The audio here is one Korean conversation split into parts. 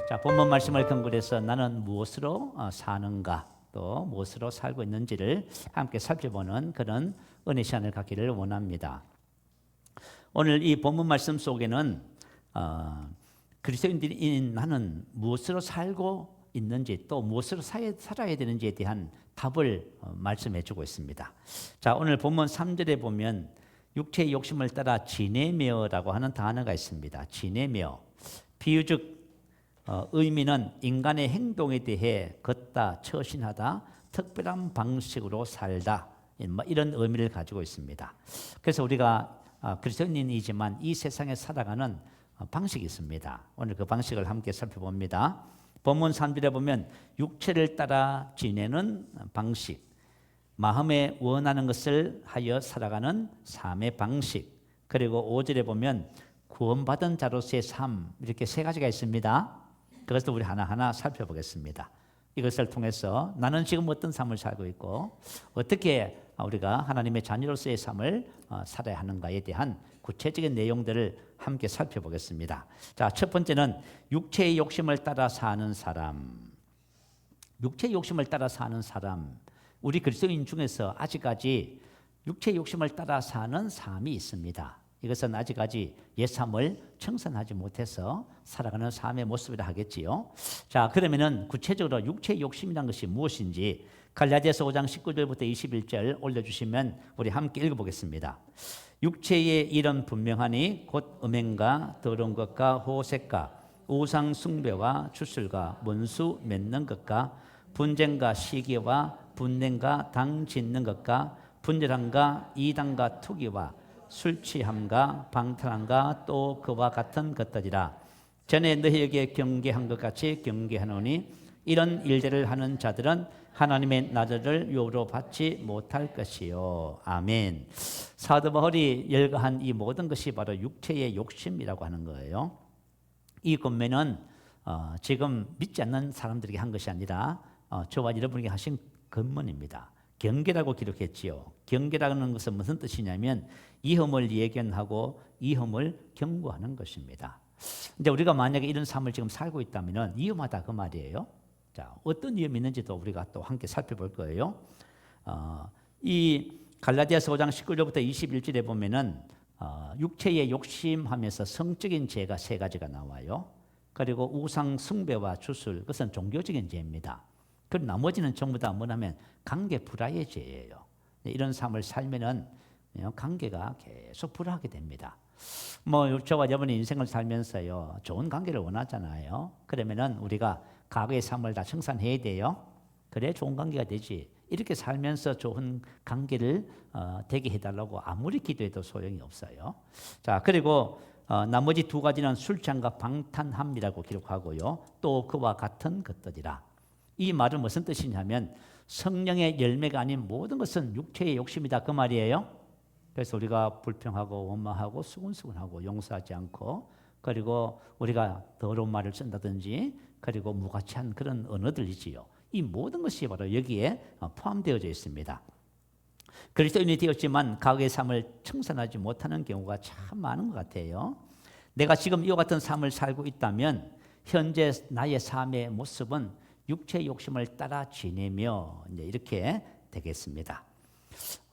자, 본문 말씀을 근거로 해서 나는 무엇으로 사는가, 또 무엇으로 살고 있는지를 함께 살펴보는 그런 은혜 시간을 갖기를 원합니다. 오늘 이 본문 말씀 속에는 그리스도인들인 나는 무엇으로 살고 있는지, 또 무엇으로 살아야 되는지에 대한 답을 말씀해 주고 있습니다. 자, 오늘 본문 3절에 보면 육체의 욕심을 따라 지내며라고 하는 단어가 있습니다. 지내며. 비유적 의미는 인간의 행동에 대해 걷다, 처신하다, 특별한 방식으로 살다, 이런 의미를 가지고 있습니다. 그래서 우리가 그리스도인이지만 이 세상에 살아가는 방식이 있습니다. 오늘 그 방식을 함께 살펴봅니다. 본문 3절에 보면 육체를 따라 지내는 방식, 마음에 원하는 것을 하여 살아가는 삶의 방식, 그리고 5절에 보면 구원받은 자로서의 삶, 이렇게 세 가지가 있습니다. 그것을 우리 하나하나 살펴보겠습니다. 이것을 통해서 나는 지금 어떤 삶을 살고 있고 어떻게 우리가 하나님의 자녀로서의 삶을 살아야 하는가에 대한 구체적인 내용들을 함께 살펴보겠습니다. 자, 첫 번째는 육체의 욕심을 따라 사는 사람. 육체의 욕심을 따라 사는 사람. 우리 그리스도인 중에서 아직까지 육체의 욕심을 따라 사는 삶이 있습니다. 이것은 아직까지 옛삶을 청산하지 못해서 살아가는 삶의 모습이라 하겠지요. 자, 그러면은 구체적으로 육체의 욕심이란 것이 무엇인지 갈라디아서 5장 19절부터 21절 올려주시면 우리 함께 읽어보겠습니다. 육체의 일은 분명하니 곧 음행과 더러운 것과 호색과 우상 숭배와 주술과 문수 맺는 것과 분쟁과 시기와 분냉과 당 짓는 것과 분열함과 이단과 투기와 술 취함과 방탕함과 또 그와 같은 것들이라. 전에 너희에게 경계한 것 같이 경계하노니 이런 일들을 하는 자들은 하나님의 나라를 유업으로 받지 못할 것이요. 아멘. 사도 바울이 열거한 이 모든 것이 바로 육체의 욕심이라고 하는 거예요. 이 권면은 지금 믿지 않는 사람들에게 한 것이 아니라 저와 여러분에게 하신 권면입니다. 경계라고 기록했지요. 경계라는 것은 무슨 뜻이냐면 이험을 예견하고 이험을 경고하는 것입니다. 이제 우리가 만약에 이런 삶을 지금 살고 있다면 위험하다 그 말이에요. 자, 어떤 위험이 있는지도 우리가 또 함께 살펴볼 거예요. 이 갈라디아서 5장 19절부터 21절에 보면은 육체의 욕심하면서 성적인 죄가 세 가지가 나와요. 그리고 우상 숭배와 주술, 그것은 종교적인 죄입니다. 그 나머지는 전부 다 뭐냐면 관계 불화의 죄예요. 이런 삶을 살면은 관계가 계속 불화하게 됩니다. 저와 여러분이 인생을 살면서요, 좋은 관계를 원하잖아요. 그러면은 우리가 과거의 삶을 다 청산해야 돼요. 그래 좋은 관계가 되지. 이렇게 살면서 좋은 관계를 되게 해달라고 아무리 기도해도 소용이 없어요. 자, 그리고 나머지 두 가지는 술 취함과 방탕함이라고 기록하고요. 또 그와 같은 것들이라. 이 말은 무슨 뜻이냐면 성령의 열매가 아닌 모든 것은 육체의 욕심이다 그 말이에요. 그래서 우리가 불평하고 원망하고 수근수근하고 용서하지 않고, 그리고 우리가 더러운 말을 쓴다든지, 그리고 무가치한 그런 언어들이지요. 이 모든 것이 바로 여기에 포함되어져 있습니다. 그리스도인이 되었지만 과거의 삶을 청산하지 못하는 경우가 참 많은 것 같아요. 내가 지금 이와 같은 삶을 살고 있다면 현재 나의 삶의 모습은 육체의 욕심을 따라 지내며 이렇게 되겠습니다.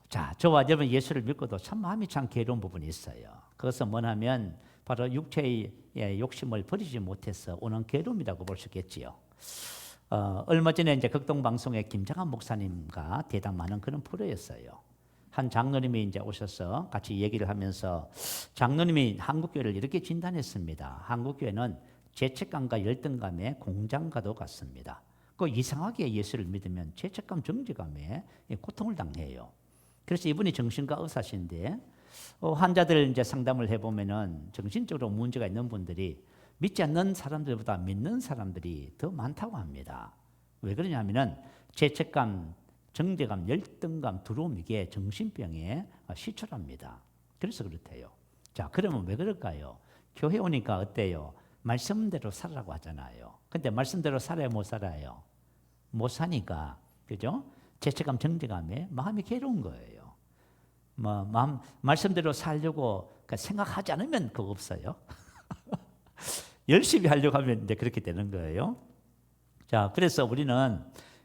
자, 저와 여러분 예수를 믿고도 참 마음이 참 괴로운 부분이 있어요. 그것은 뭐냐면 바로 육체의 욕심을 버리지 못해서 오는 괴로움이라고 볼 수 있겠지요. 얼마 전에 이제 극동 방송에 김장한 목사님과 대담하는 그런 프로였어요. 한 장로님이 이제 오셔서 같이 얘기를 하면서 장로님이 한국교회를 이렇게 진단했습니다. 한국교회는 죄책감과 열등감의 공장과도 같습니다. 그 이상하게 예수를 믿으면 죄책감, 정죄감에 고통을 당해요. 그래서 이분이 정신과 의사신데 환자들 이제 상담을 해보면은 정신적으로 문제가 있는 분들이 믿지 않는 사람들보다 믿는 사람들이 더 많다고 합니다. 왜 그러냐면은 죄책감, 정죄감, 열등감, 두려움, 이게 정신병의 시초랍니다. 그래서 그렇대요. 자, 그러면 왜 그럴까요? 교회 오니까 어때요? 말씀대로 살라고 하잖아요. 근데 말씀대로 살아야 못 살아요. 못 사니까, 그죠? 죄책감, 정죄감에 마음이 괴로운 거예요. 말씀대로 살려고 생각하지 않으면 그거 없어요. 열심히 하려고 하면 이제 그렇게 되는 거예요. 자, 그래서 우리는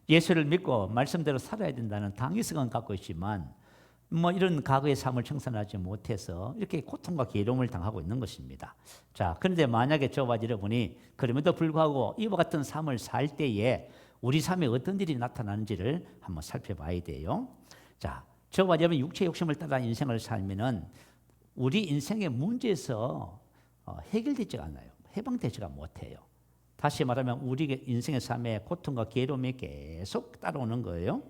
예수를 믿고 말씀대로 살아야 된다는 당위성은 갖고 있지만 뭐 이런 과거의 삶을 청산하지 못해서 이렇게 고통과 괴로움을 당하고 있는 것입니다. 자, 그런데 만약에 저와 여러분이 그럼에도 불구하고 이와 같은 삶을 살 때에 우리 삶에 어떤 일이 나타나는지를 한번 살펴봐야 돼요. 자, 저와 여러분 육체의 욕심을 따라 인생을 살면은 우리 인생의 문제에서 해결되지가 않아요. 해방되지가 못해요. 다시 말하면 우리 인생의 삶에 고통과 괴로움이 계속 따라오는 거예요.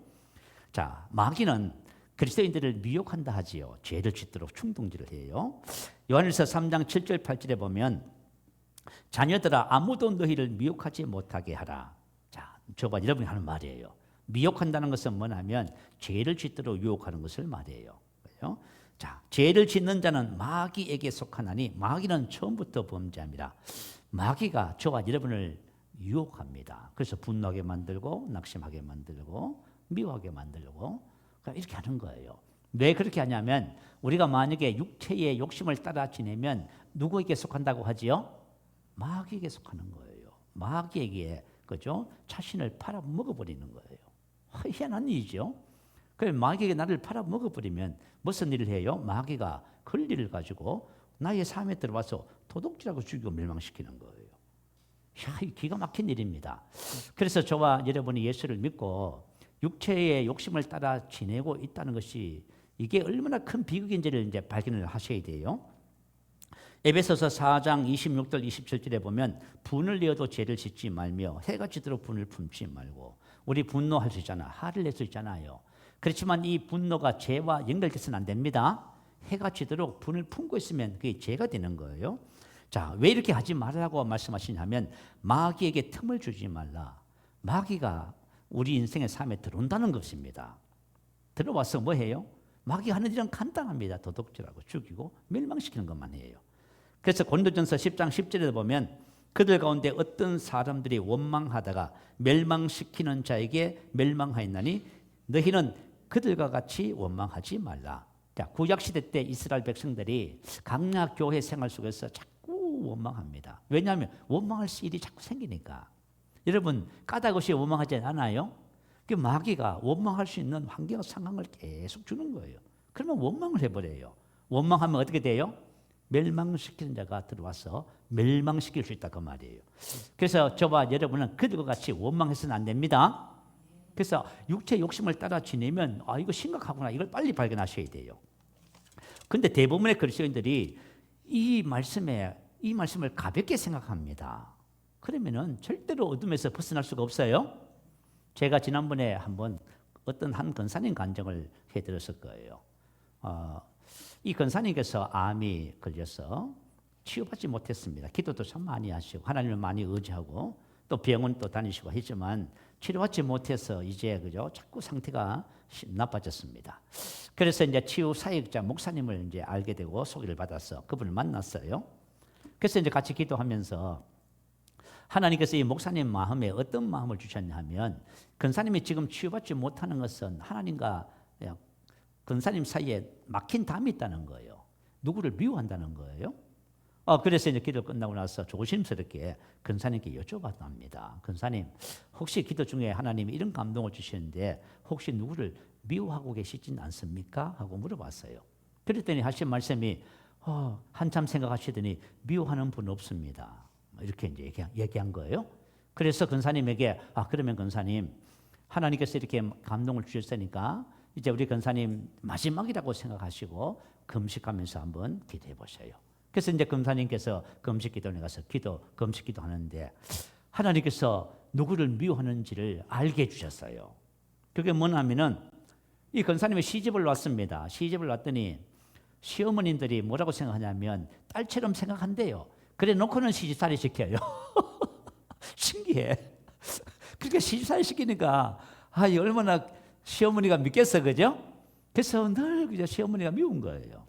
자, 마귀는 그리스도인들을 미혹한다 하지요. 죄를 짓도록 충동질을 해요. 요한일서 3장 7절 8절에 보면 자녀들아 아무도 너희를 미혹하지 못하게 하라. 자, 저와 여러분이 하는 말이에요. 미혹한다는 것은 뭐냐면 죄를 짓도록 유혹하는 것을 말해요. 그렇죠? 자, 죄를 짓는 자는 마귀에게 속하나니 마귀는 처음부터 범죄함이라. 마귀가 저와 여러분을 유혹합니다. 그래서 분노하게 만들고 낙심하게 만들고 미워하게 만들고 이렇게 하는 거예요. 왜 그렇게 하냐면 우리가 만약에 육체의 욕심을 따라 지내면 누구에게 속한다고 하지요? 마귀에게 속하는 거예요. 마귀에게 그죠? 자신을 팔아먹어버리는 거예요. 희한한 일이죠. 그래서 마귀에게 나를 팔아먹어버리면 무슨 일을 해요? 마귀가 권리를 가지고 나의 삶에 들어와서 도둑질하고 죽이고 멸망시키는 거예요. 기가 막힌 일입니다. 그래서 저와 여러분이 예수를 믿고 육체의 욕심을 따라 지내고 있다는 것이 이게 얼마나 큰 비극인지를 이제 발견을 하셔야 돼요. 에베소서 4장 26절 27절에 보면 분을 내어도 죄를 짓지 말며 해가 지도록 분을 품지 말고. 우리 분노할 수 있잖아. 화를 낼 수 있잖아요. 그렇지만 이 분노가 죄와 연결돼서는 안 됩니다. 해가 지도록 분을 품고 있으면 그게 죄가 되는 거예요. 자, 왜 이렇게 하지 말라고 말씀하시냐면 마귀에게 틈을 주지 말라. 마귀가 우리 인생의 삶에 들어온다는 것입니다. 들어와서 뭐 해요? 마귀가 하는 일은 간단합니다. 도둑질하고 죽이고 멸망시키는 것만 해요. 그래서 고린도전서 10장 10절에 보면 그들 가운데 어떤 사람들이 원망하다가 멸망시키는 자에게 멸망하였나니 너희는 그들과 같이 원망하지 말라. 자, 구약시대 때 이스라엘 백성들이 강약 교회 생활 속에서 자꾸 원망합니다. 왜냐하면 원망할 일이 자꾸 생기니까. 여러분 까닭 없이 원망하지 않아요? 그 마귀가 원망할 수 있는 환경 상황을 계속 주는 거예요. 그러면 원망을 해버려요. 원망하면 어떻게 돼요? 멸망시키는 자가 들어와서 멸망시킬 수 있다 그 말이에요. 그래서 저와 여러분은 그들과 같이 원망해서는 안 됩니다. 그래서 육체 욕심을 따라 지내면 이거 심각하구나 이걸 빨리 발견하셔야 돼요. 그런데 대부분의 그리스도인들이 이 말씀을 가볍게 생각합니다. 그러면은 절대로 어둠에서 벗어날 수가 없어요. 제가 지난번에 한번 어떤 한 권사님 간증을 해드렸을 거예요. 이 권사님께서 암이 걸려서 치유받지 못했습니다. 기도도 참 많이 하시고 하나님을 많이 의지하고 또 병원 또 다니시고 했지만 치료받지 못해서 이제 그죠 자꾸 상태가 나빠졌습니다. 그래서 이제 치유 사역자 목사님을 이제 알게 되고 소개를 받아서 그분을 만났어요. 그래서 이제 같이 기도하면서 하나님께서 이 목사님 마음에 어떤 마음을 주셨냐면 권사님이 지금 치유받지 못하는 것은 하나님과 권사님 사이에 막힌 담이 있다는 거예요. 누구를 미워한다는 거예요. 그래서 이제 기도 끝나고 나서 조심스럽게 권사님께 여쭤봤답니다. 권사님, 혹시 기도 중에 하나님이 이런 감동을 주시는데 혹시 누구를 미워하고 계시진 않습니까? 하고 물어봤어요. 그랬더니 하신 말씀이 한참 생각하시더니 미워하는 분 없습니다. 이렇게 이제 얘기한 거예요. 그래서 권사님에게 그러면 권사님 하나님께서 이렇게 감동을 주셨으니까 이제 우리 권사님 마지막이라고 생각하시고 금식하면서 한번 기도해 보세요. 그래서 이제 권사님께서 금식기도에 가서 금식기도 하는데 하나님께서 누구를 미워하는지를 알게 해주셨어요. 그게 뭐냐면은 이 권사님이 시집을 왔습니다. 시집을 왔더니 시어머님들이 뭐라고 생각하냐면 딸처럼 생각한대요. 그래 놓고는 시집살이 시켜요. 신기해. 그렇게 시집살이 시키니까 얼마나 시어머니가 믿겠어, 그죠? 그래서 늘 그저 시어머니가 미운 거예요.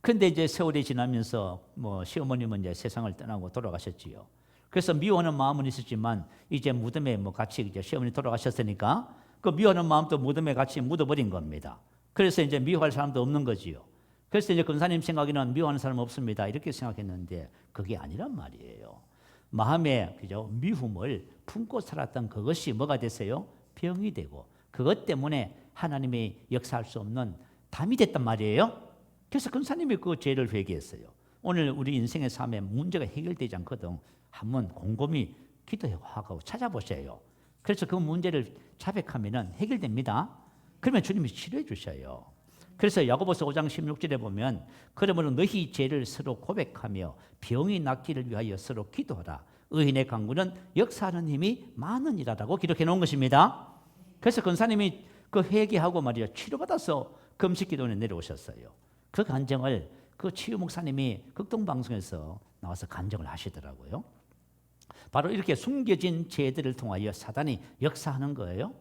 근데 이제 세월이 지나면서 시어머님은 이제 세상을 떠나고 돌아가셨지요. 그래서 미워하는 마음은 있었지만 이제 무덤에 같이 이제 시어머니 돌아가셨으니까 그 미워하는 마음도 무덤에 같이 묻어버린 겁니다. 그래서 이제 미워할 사람도 없는 거지요. 그래서 이제 권사님 생각에는 미워하는 사람 없습니다. 이렇게 생각했는데 그게 아니란 말이에요. 마음에 그죠? 미움을 품고 살았던 그것이 뭐가 됐어요? 병이 되고 그것 때문에 하나님이 역사할 수 없는 담이 됐단 말이에요. 그래서 권사님이 그 죄를 회개했어요. 오늘 우리 인생의 삶에 문제가 해결되지 않거든 한번 곰곰이 기도하고 찾아보세요. 그래서 그 문제를 자백하면 해결됩니다. 그러면 주님이 치료해 주셔요. 그래서 야고보서 5장 16절에 보면 그러므로 너희 죄를 서로 고백하며 병이 낫기를 위하여 서로 기도하라. 의인의 강구는 역사하는 힘이 많으니라라고 기록해 놓은 것입니다. 그래서 권사님이 그 회개하고 말이야 치료받아서 금식기도원에 내려오셨어요. 그 간증을 그 치유 목사님이 극동방송에서 나와서 간증을 하시더라고요. 바로 이렇게 숨겨진 죄들을 통하여 사단이 역사하는 거예요.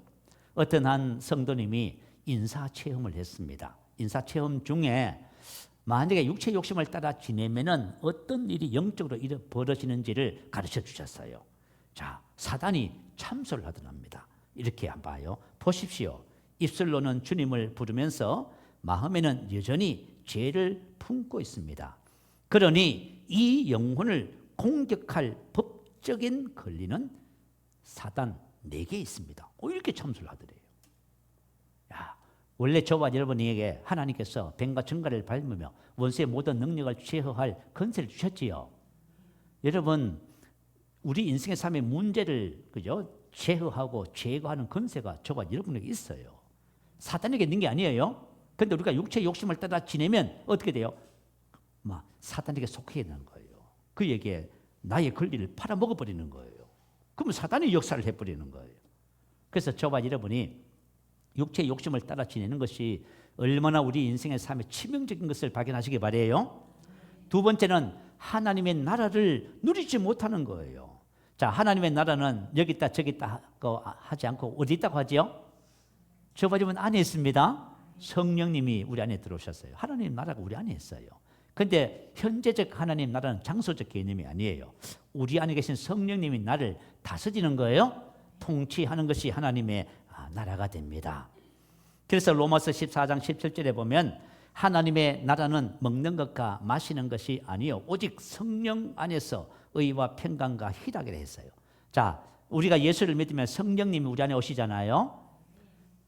어떤 한 성도님이 인사체험을 했습니다. 인사체험 중에 만약에 육체 욕심을 따라 지내면은 어떤 일이 영적으로 벌어지는지를 가르쳐 주셨어요. 자, 사단이 참소를 하더랍니다. 이렇게 안 봐요. 보십시오. 입술로는 주님을 부르면서 마음에는 여전히 죄를 품고 있습니다. 그러니 이 영혼을 공격할 법적인 권리는 사단 4개 있습니다. 이렇게 참소를 하더래요. 야, 원래 저와 여러분에게 하나님께서 뱀과 정갈을 밟으며 원수의 모든 능력을 제어할 권세를 주셨지요. 여러분, 우리 인생의 삶의 문제를 그죠? 제어하고 제거하는 권세가 저와 여러분에게 있어요. 사단에게 있는 게 아니에요. 그런데 우리가 육체의 욕심을 따라 지내면 어떻게 돼요? 사단에게 속해 있는 거예요. 그에게 나의 권리를 팔아먹어버리는 거예요. 그러면 사단이 역사를 해버리는 거예요. 그래서 저와 여러분이 육체의 욕심을 따라 지내는 것이 얼마나 우리 인생의 삶에 치명적인 것을 발견하시기 바라요. 두 번째는 하나님의 나라를 누리지 못하는 거예요. 자, 하나님의 나라는 여기 있다 저기 있다 하지 않고 어디 있다고 하죠? 저와 여러분 안에 있습니다. 성령님이 우리 안에 들어오셨어요. 하나님 나라가 우리 안에 있어요. 그런데 현재적 하나님 나라는 장소적 개념이 아니에요. 우리 안에 계신 성령님이 나를 다스리는 거예요. 통치하는 것이 하나님의 나라가 됩니다. 그래서 로마서 14장 17절에 보면 하나님의 나라는 먹는 것과 마시는 것이 아니요 오직 성령 안에서 의와 평강과 희락이라 했어요. 자, 우리가 예수를 믿으면 성령님이 우리 안에 오시잖아요.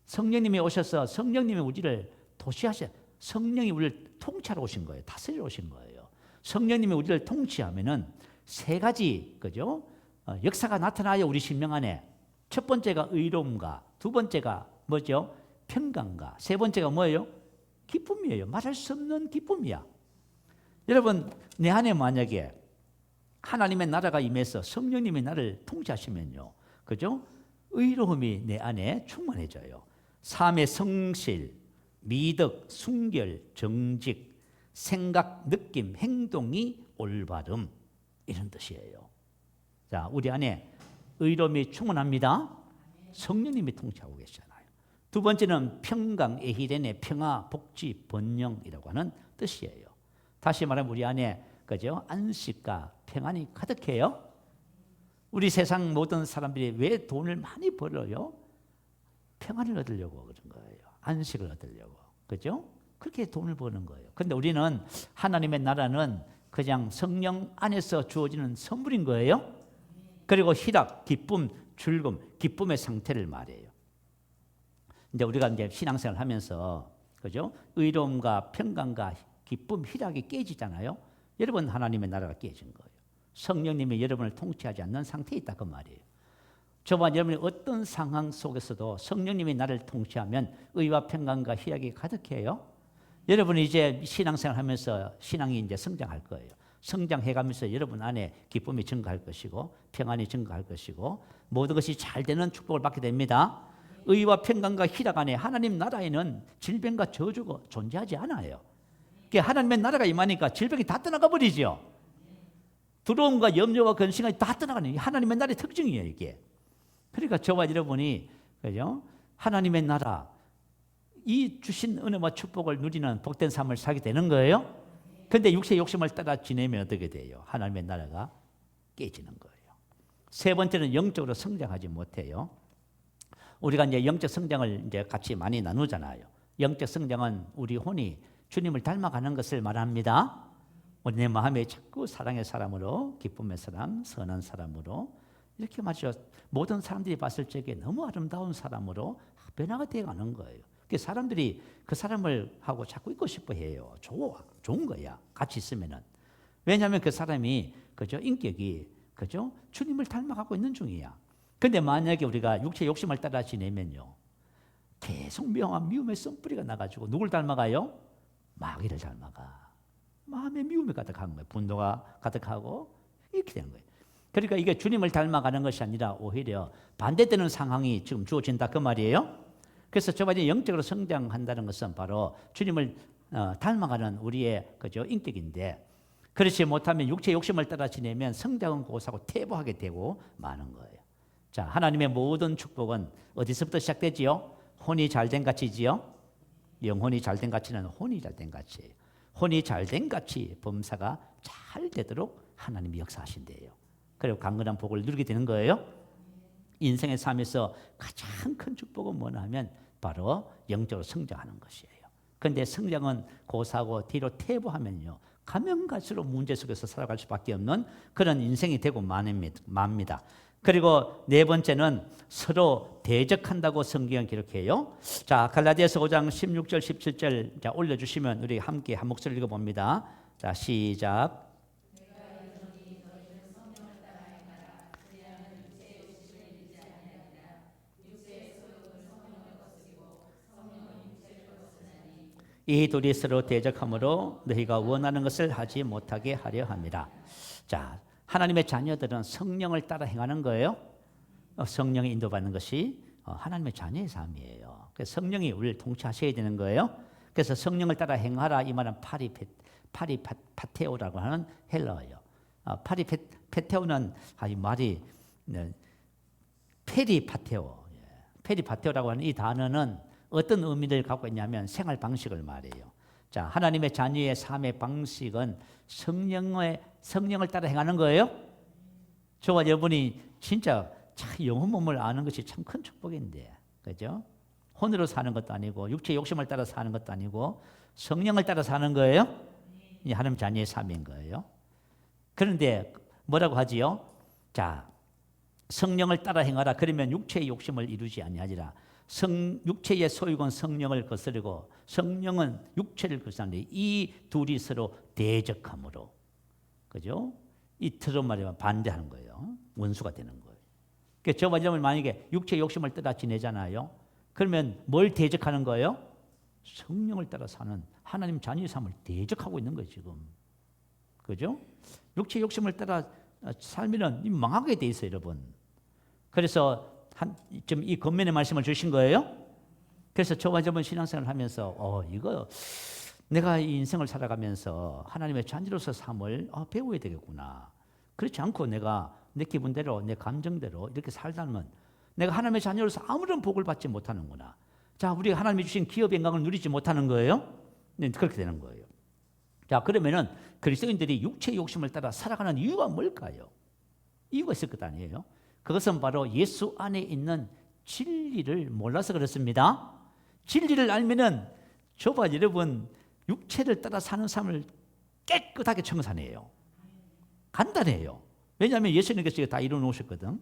성령님이 오셔서 성령님이 우리를 도시하셔. 성령이 우리를 통치하러 오신 거예요. 다스리러 오신 거예요. 성령님이 우리를 통치하면은 3가지 그죠? 역사가 나타나요. 우리 심령 안에. 첫 번째가 의로움과 두 번째가 뭐죠? 평강과 세 번째가 뭐예요? 기쁨이에요. 말할 수 없는 기쁨이야. 여러분, 내 안에 만약에 하나님의 나라가 임해서 성령님이 나를 통치하시면요. 그죠? 의로움이 내 안에 충만해져요. 삶의 성실, 미덕, 순결, 정직, 생각, 느낌, 행동이 올바름 이런 뜻이에요. 자, 우리 안에 의로움이 충만합니다. 성령님이 통치하고 계시잖아요. 두 번째는 평강, 에히렌의 평화, 복지, 번영이라고 하는 뜻이에요. 다시 말하면 우리 안에 그죠? 안식과 평안이 가득해요. 우리 세상 모든 사람들이 왜 돈을 많이 벌어요? 평안을 얻으려고 그런 거예요. 안식을 얻으려고. 그죠? 그렇게 돈을 버는 거예요. 그런데 우리는 하나님의 나라는 그냥 성령 안에서 주어지는 선물인 거예요. 그리고 희락, 기쁨, 즐거움, 기쁨의 상태를 말해요. 이제 우리가 이제 신앙생활을 하면서 그죠? 의로움과 평강과 기쁨, 희락이 깨지잖아요. 여러분 하나님의 나라가 깨진 거예요. 성령님이 여러분을 통치하지 않는 상태에 있다 그 말이에요. 저와 여러분이 어떤 상황 속에서도 성령님이 나를 통치하면 의와 평강과 희락이 가득해요. 여러분이 이제 신앙생활 하면서 신앙이 이제 성장할 거예요. 성장해가면서 여러분 안에 기쁨이 증가할 것이고 평안이 증가할 것이고 모든 것이 잘 되는 축복을 받게 됩니다. 의와 평강과 희락 안에 하나님 나라에는 질병과 저주가 존재하지 않아요. 하나님의 나라가 임하니까 질병이 다 떠나가 버리죠. 두려움과 염려와 근심이 다 떠나가는 하나님의 나라의 특징이에요, 이게. 그러니까 저와 여러분이 그죠? 하나님의 나라 이 주신 은혜와 축복을 누리는 복된 삶을 살게 되는 거예요. 그런데 육체의 욕심을 따라 지내면 어떻게 돼요? 하나님의 나라가 깨지는 거예요. 세 번째는 영적으로 성장하지 못해요. 우리가 이제 영적 성장을 이제 같이 많이 나누잖아요. 영적 성장은 우리 혼이 주님을 닮아가는 것을 말합니다. 우리 내 마음에 자꾸 사랑의 사람으로, 기쁨의 사람, 선한 사람으로 이렇게 말이죠. 모든 사람들이 봤을 적에 너무 아름다운 사람으로 변화가 되어가는 거예요. 사람들이 그 사람을 하고 자꾸 있고 싶어 해요. 좋은 거야. 같이 있으면은. 왜냐하면 그 사람이 그죠? 인격이 그죠? 주님을 닮아가고 있는 중이야. 근데 만약에 우리가 육체 욕심을 따라 지내면요, 계속 묘한 미움의 씀뿌리가 나가지고 누굴 닮아가요? 마귀를 닮아가. 마음에 미움이 가득한 거예요. 분노가 가득하고 이렇게 되는 거예요. 그러니까 이게 주님을 닮아가는 것이 아니라 오히려 반대되는 상황이 지금 주어진다 그 말이에요. 그래서 저번에 영적으로 성장한다는 것은 바로 주님을 닮아가는 우리의 그죠 인격인데, 그렇지 못하면 육체 욕심을 따라 지내면 성장은 고사고 퇴보하게 되고 마는 거예요. 자, 하나님의 모든 축복은 어디서부터 시작되지요? 혼이 잘된 가치지요. 영혼이 잘된 가치는 혼이 잘된 가치예요. 혼이 잘된 가치 범사가 잘 되도록 하나님이 역사하신대요. 그리고 강건한 복을 누리게 되는 거예요. 인생의 삶에서 가장 큰 축복은 뭐냐 하면 바로 영적으로 성장하는 것이에요. 그런데 성장은 고사고 뒤로 퇴보하면요, 가면 갈수록 문제 속에서 살아갈 수밖에 없는 그런 인생이 되고 맙니다. 그리고 네 번째는 서로 대적한다고 성경은 기록해요. 자, 갈라디아서 5장 16절 17절 자, 올려주시면 우리 함께 한 목소리 읽어봅니다. 자, 시작. 이 둘이 서로 대적함으로 너희가 원하는 것을 하지 못하게 하려 함이라. 자, 하나님의 자녀들은 성령을 따라 행하는 거예요. 성령의 인도받는 것이 하나님의 자녀의 삶이에요. 그래서 성령이 우리를 통치하셔야 되는 거예요. 그래서 성령을 따라 행하라 이 말은 파리파테오라고 하는 헬라어예요. 파리파테오는 이 말이 페리파테오라고 하는 이 단어는 어떤 의미를 갖고 있냐면 생활 방식을 말해요. 자, 하나님의 자녀의 삶의 방식은 성령을 따라 행하는 거예요. 저와 여러분이 진짜 참 영혼 몸을 아는 것이 참 큰 축복인데, 그죠? 혼으로 사는 것도 아니고 육체 욕심을 따라 사는 것도 아니고 성령을 따라 사는 거예요. 이 하나님 자녀의 삶인 거예요. 그런데 뭐라고 하지요? 자, 성령을 따라 행하라. 그러면 육체의 욕심을 이루지 아니하리라. 육체의 소유건 성령을 거스르고 성령은 육체를 거스르는데 이 둘이 서로 대적함으로, 그죠? 이 틀로 말하면 반대하는 거예요. 원수가 되는 거예요. 그러니까 저와 여러분 만약에 육체의 욕심을 따라 지내잖아요. 그러면 뭘 대적하는 거예요? 성령을 따라 사는 하나님 자녀의 삶을 대적하고 있는 거예요, 지금. 그죠? 육체의 욕심을 따라 살면은 망하게 돼 있어요, 여러분. 그래서 지금 이 겉면의 말씀을 주신 거예요. 그래서 저와 저번 신앙생활을 하면서 이거 내가 이 인생을 살아가면서 하나님의 자녀로서 삶을 배워야 되겠구나. 그렇지 않고 내가 내 기분대로 내 감정대로 이렇게 살다면 내가 하나님의 자녀로서 아무런 복을 받지 못하는구나. 자, 우리가 하나님이 주신 기업의 영광을 누리지 못하는 거예요. 네, 그렇게 되는 거예요. 자, 그러면은 그리스도인들이 육체의 욕심을 따라 살아가는 이유가 뭘까요? 이유가 있을 것 아니에요. 그것은 바로 예수 안에 있는 진리를 몰라서 그렇습니다. 진리를 알면은 저와 여러분 육체를 따라 사는 삶을 깨끗하게 청산해요. 간단해요. 왜냐하면 예수님께서 다 이루어 놓으셨거든.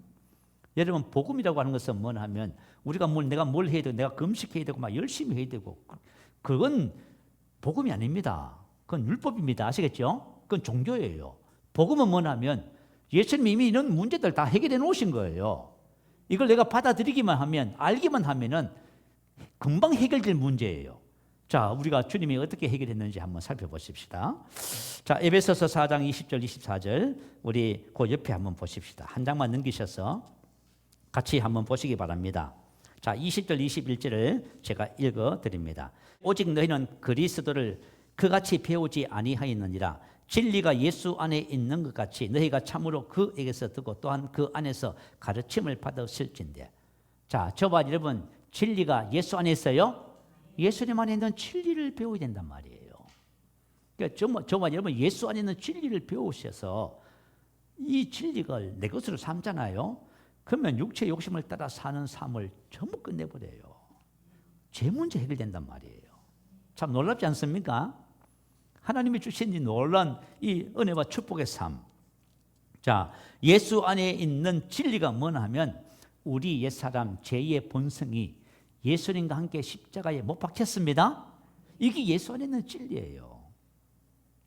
여러분 복음이라고 하는 것은 뭐냐 하면 내가 뭘 해야 되고 내가 금식해야 되고 막 열심히 해야 되고 그건 복음이 아닙니다. 그건 율법입니다. 아시겠죠? 그건 종교예요. 복음은 뭐냐 하면 예수님이 이미 이런 문제들 다 해결해 놓으신 거예요. 이걸 내가 받아들이기만 하면 알기만 하면은 금방 해결될 문제예요. 자, 우리가 주님이 어떻게 해결했는지 한번 살펴보십시다. 자, 에베소서 4장 20절 24절 우리 그 옆에 한번 보십시다. 한 장만 넘기셔서 같이 한번 보시기 바랍니다. 자, 20절 21절을 제가 읽어드립니다. 오직 너희는 그리스도를 그같이 배우지 아니하였느니라. 진리가 예수 안에 있는 것 같이 너희가 참으로 그에게서 듣고 또한 그 안에서 가르침을 받으실진대. 자, 저와 여러분 진리가 예수 안에 있어요? 예수님 안에 있는 진리를 배워야 된단 말이에요. 그러니까 저와 여러분 예수 안에 있는 진리를 배우셔서 이 진리가 내 것으로 삼잖아요. 그러면 육체의 욕심을 따라 사는 삶을 전부 끝내버려요. 제 문제 해결된단 말이에요. 참 놀랍지 않습니까? 하나님이 주신 이 놀란 이 은혜와 축복의 삶. 자, 예수 안에 있는 진리가 뭐냐 하면 우리 옛사람 제2의 본성이 예수님과 함께 십자가에 못 박혔습니다. 이게 예수 안에 있는 진리예요.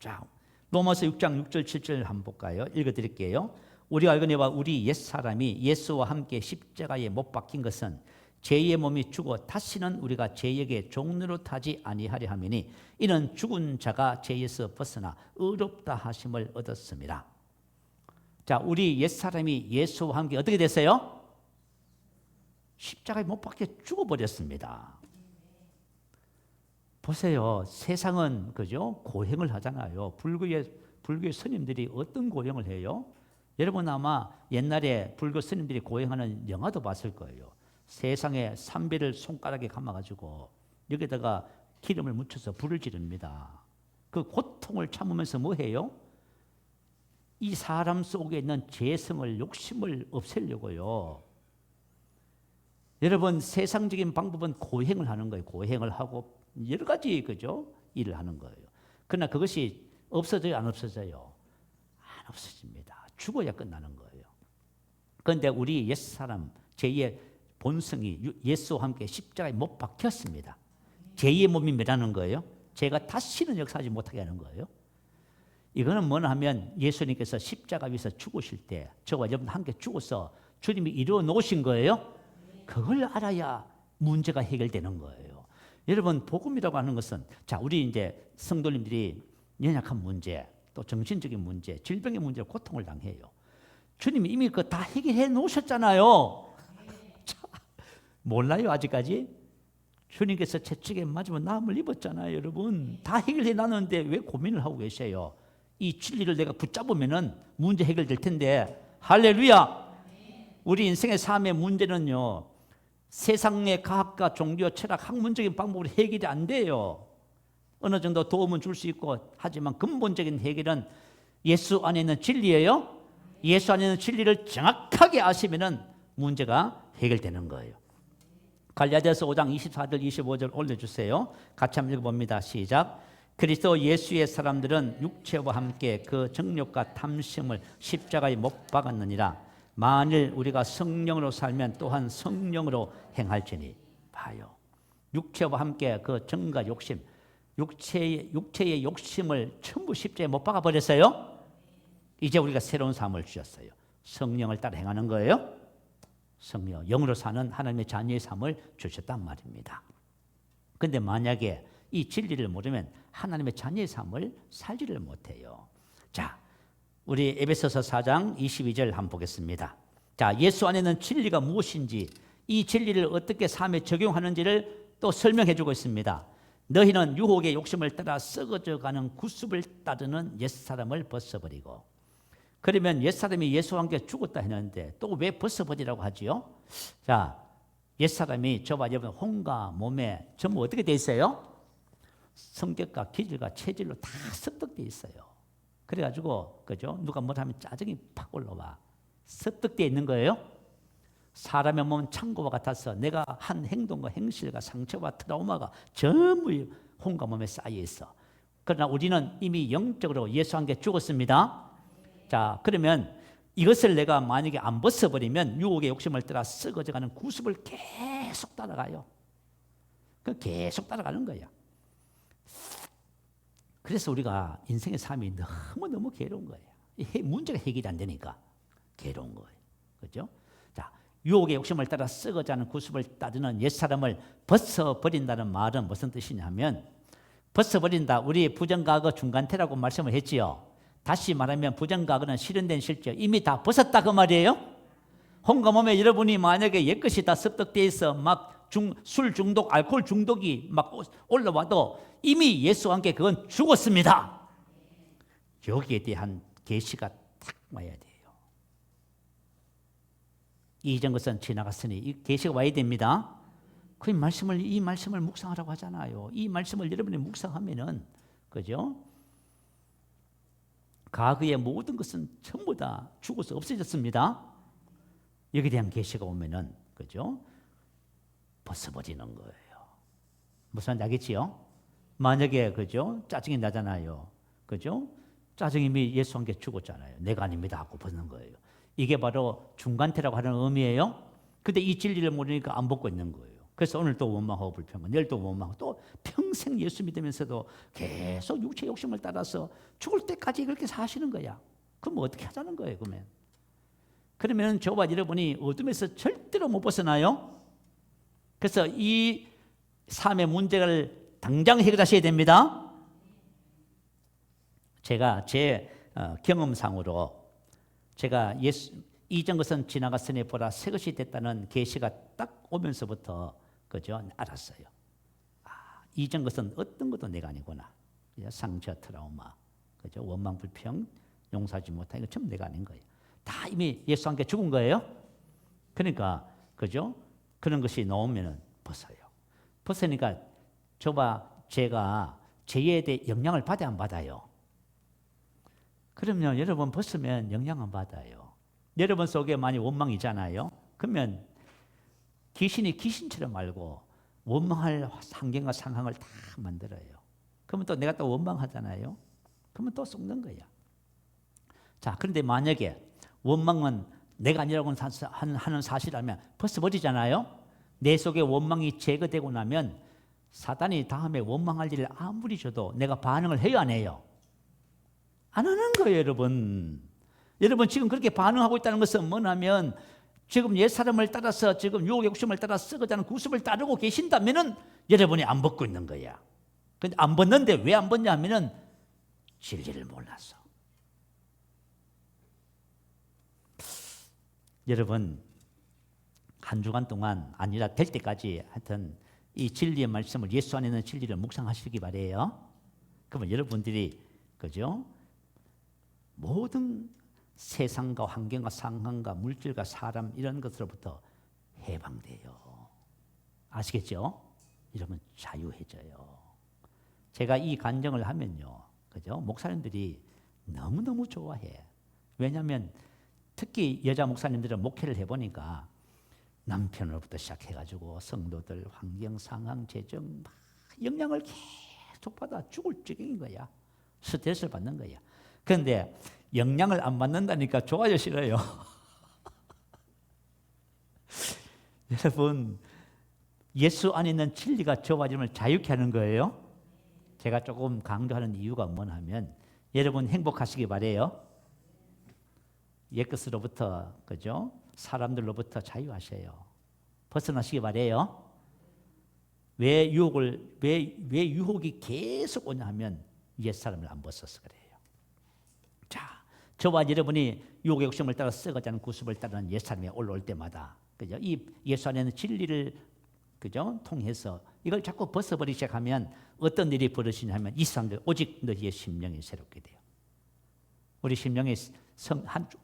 자, 로마서 6장 6절 7절 한번 볼까요? 읽어드릴게요. 우리가 알거니와 우리 옛사람이 예수와 함께 십자가에 못 박힌 것은 제2의 몸이 죽어 다시는 우리가 죄에게 종로로 타지 아니하려 함이니 이는 죽은 자가 죄에서 벗어나 의롭다 하심을 얻었습니다. 자, 우리 옛사람이 예수와 함께 어떻게 됐어요? 십자가에 못 박혀 죽어버렸습니다. 보세요. 세상은 그죠? 고행을 하잖아요. 불교의 스님들이 어떤 고행을 해요? 여러분 아마 옛날에 불교 스님들이 고행하는 영화도 봤을 거예요. 세상에 삼배를 손가락에 감아가지고 여기다가 기름을 묻혀서 불을 지릅니다. 그 고통을 참으면서 뭐 해요? 이 사람 속에 있는 죄성을, 욕심을 없애려고요. 여러분, 세상적인 방법은 고행을 하는 거예요. 고행을 하고 여러 가지 그죠? 일을 하는 거예요. 그러나 그것이 없어져요, 안 없어져요? 안 없어집니다. 죽어야 끝나는 거예요. 그런데 우리 옛사람, 제2의 본성이 예수와 함께 십자가에 못 박혔습니다. 제2의 몸이 뭐라는 거예요? 제가 다시는 역사하지 못하게 하는 거예요. 이거는 뭐냐 하면 예수님께서 십자가 위에서 죽으실 때 저와 여러분 함께 죽어서 주님이 이루어 놓으신 거예요. 그걸 알아야 문제가 해결되는 거예요. 여러분, 복음이라고 하는 것은 자, 우리 이제 성도님들이 연약한 문제, 또 정신적인 문제, 질병의 문제, 고통을 당해요. 주님이 이미 그거 다 해결해 놓으셨잖아요. 몰라요, 아직까지? 주님께서 채찍에 맞으면 나음을 입었잖아요, 여러분. 다 해결해 놨는데 왜 고민을 하고 계세요? 이 진리를 내가 붙잡으면은 문제 해결될 텐데. 할렐루야! 우리 인생의 삶의 문제는요, 세상의 과학과 종교, 철학, 학문적인 방법으로 해결이 안 돼요. 어느 정도 도움은 줄 수 있고, 하지만 근본적인 해결은 예수 안에 있는 진리예요. 예수 안에 있는 진리를 정확하게 아시면은 문제가 해결되는 거예요. 갈라디아서 5장 24절 25절 올려주세요. 같이 한번 읽어봅니다. 시작. 그리스도 예수의 사람들은 육체와 함께 그 정욕과 탐심을 십자가에 못 박았느니라. 만일 우리가 성령으로 살면 또한 성령으로 행할지니. 봐요. 육체와 함께 그 정과 욕심, 육체의 욕심을 전부 십자가에 못 박아버렸어요. 이제 우리가 새로운 삶을 주셨어요. 성령을 따라 행하는 거예요. 성령, 영으로 사는 하나님의 자녀의 삶을 주셨단 말입니다. 그런데 만약에 이 진리를 모르면 하나님의 자녀의 삶을 살지를 못해요. 자, 우리 에베소서 4장 22절 한번 보겠습니다. 자, 예수 안에는 진리가 무엇인지, 이 진리를 어떻게 삶에 적용하는지를 또 설명해 주고 있습니다. 너희는 유혹의 욕심을 따라 썩어져가는 구습을 따르는 옛사람을 벗어버리고. 그러면 옛사람이 예수와 함께 죽었다 했는데 또 왜 벗어버리라고 하지요? 자, 옛사람이 저와 여러분 혼과 몸에 전부 어떻게 돼 있어요? 성격과 기질과 체질로 다 습득돼 있어요. 그래가지고 그죠? 누가 뭐하면 짜증이 팍 올라와. 습득돼 있는 거예요. 사람의 몸은 창고와 같아서 내가 한 행동과 행실과 상처와 트라우마가 전부 혼과 몸에 쌓여 있어. 그러나 우리는 이미 영적으로 예수와 함께 죽었습니다. 자, 그러면 이것을 내가 만약에 안 벗어버리면 유혹의 욕심을 따라 썩어져가는 구습을 계속 따라가요. 계속 따라가는 거야. 그래서 우리가 인생의 삶이 너무너무 괴로운 거예요. 문제가 해결이 안 되니까 괴로운 거예요. 그렇죠? 자, 유혹의 욕심을 따라 썩어져가는 구습을 따르는 옛사람을 벗어버린다는 말은 무슨 뜻이냐면, 벗어버린다, 우리 부정과거 중간태라고 말씀을 했지요. 다시 말하면 부정과거는 실현된 실제, 이미 다 벗었다 그 말이에요. 혼과 몸에 여러분이 만약에 옛것이 다 습득되어 있어 막 술 중독, 알코올 중독이 막 올라와도 이미 예수와 함께 그건 죽었습니다. 여기에 대한 계시가 딱 와야 돼요. 이전 것은 지나갔으니 이 계시가 와야 됩니다. 이 말씀을 묵상하라고 하잖아요. 이 말씀을 여러분이 묵상하면은, 그죠? 과거의 모든 것은 전부 다 죽어서 없어졌습니다. 여기에 대한 계시가 오면은, 그죠? 벗어버리는 거예요. 무슨 말인지 알겠지요? 만약에 그죠? 짜증이 나잖아요. 그죠? 짜증이 예수 함께 죽었잖아요. 내가 아닙니다 하고 벗는 거예요. 이게 바로 중간태라고 하는 의미예요. 근데 이 진리를 모르니까 안 벗고 있는 거예요. 그래서 오늘 또 원망하고 불평하고 내일 또 원망하고 또 평생 예수 믿으면서도 계속 육체 욕심을 따라서 죽을 때까지 그렇게 사시는 거야. 그럼 어떻게 하자는 거예요, 그러면 저와 여러분이 어둠에서 절대로 못 벗어나요. 그래서 이 삶의 문제를 당장 해결하셔야 됩니다. 제가 제 경험상으로 제가 이전 것은 지나갔으니 보라 새 것이 됐다는 계시가 딱 오면서부터 그죠? 알았어요. 이전 것은 어떤 것도 내가 아니구나. 상처, 트라우마, 그죠? 원망, 불평, 용서하지 못한 이거 전부 내가 아닌 거예요. 다 이미 예수와 함께 죽은 거예요. 그러니까 그죠? 그런 것이 나오면은 벗어요. 벗으니까 제가 죄에 대해 영향을 받아야 안 받아요? 그러면 여러분 벗으면 영향 안 받아요. 여러분 속에 많이 원망이잖아요. 그러면 귀신이 귀신처럼 알고 원망할 환경과 상황을 다 만들어요. 그러면 또 내가 또 원망하잖아요. 그러면 또 썩는 거야. 자, 그런데 만약에 원망은 내가 아니라고 하는 사실이라면 벗어버리잖아요. 내 속에 원망이 제거되고 나면 사단이 다음에 원망할 일을 아무리 줘도 내가 반응을 해요, 안 해요? 안 하는 거예요, 여러분. 여러분 지금 그렇게 반응하고 있다는 것은 뭐냐면 지금 옛사람을 따라서 지금 유혹의 욕심을 따라 썩어가는 구습을 따르고 계신다면은 여러분이 안 벗고 있는 거야. 근데 안 벗는데 왜 안 벗냐 하면은 진리를 몰라서. 여러분 한 주간 동안 아니라 될 때까지 하여튼 이 진리의 말씀을 예수 안에 있는 진리를 묵상하시기 바래요. 그러면 여러분들이 그죠? 모든 세상과 환경과 상황과 물질과 사람 이런 것으로부터 해방돼요. 아시겠죠? 여러분 자유해져요. 제가 이 간증을 하면요, 그죠? 목사님들이 너무너무 좋아해. 왜냐하면 특히 여자 목사님들은 목회를 해보니까 남편으로부터 시작해가지고 성도들, 환경, 상황, 재정 막 영향을 계속 받아 죽을 지경인 거야. 스트레스를 받는 거야. 그런데 영향을 안 받는다니까 좋아요, 싫어요? 여러분 예수 안에 있는 진리가 저와 여러분을 자유케 하는 거예요. 제가 조금 강조하는 이유가 뭐냐면 여러분 행복하시기 바래요. 옛것으로부터 그죠? 사람들로부터 자유하셔요. 벗어나시기 바래요. 왜 유혹이 계속 오냐 하면 옛사람을 안 벗어서 그래요. 자, 저와 여러분이 유혹의 욕심을 따라 썩어가는 구습을 따르는 옛사람이 올라올 때마다 그죠? 이 예수 안에는 진리를 그죠? 통해서 이걸 자꾸 벗어버리기 시작하면 어떤 일이 벌어지냐 하면 이 사람들 오직 너희의 심령이 새롭게 돼요. 우리 심령이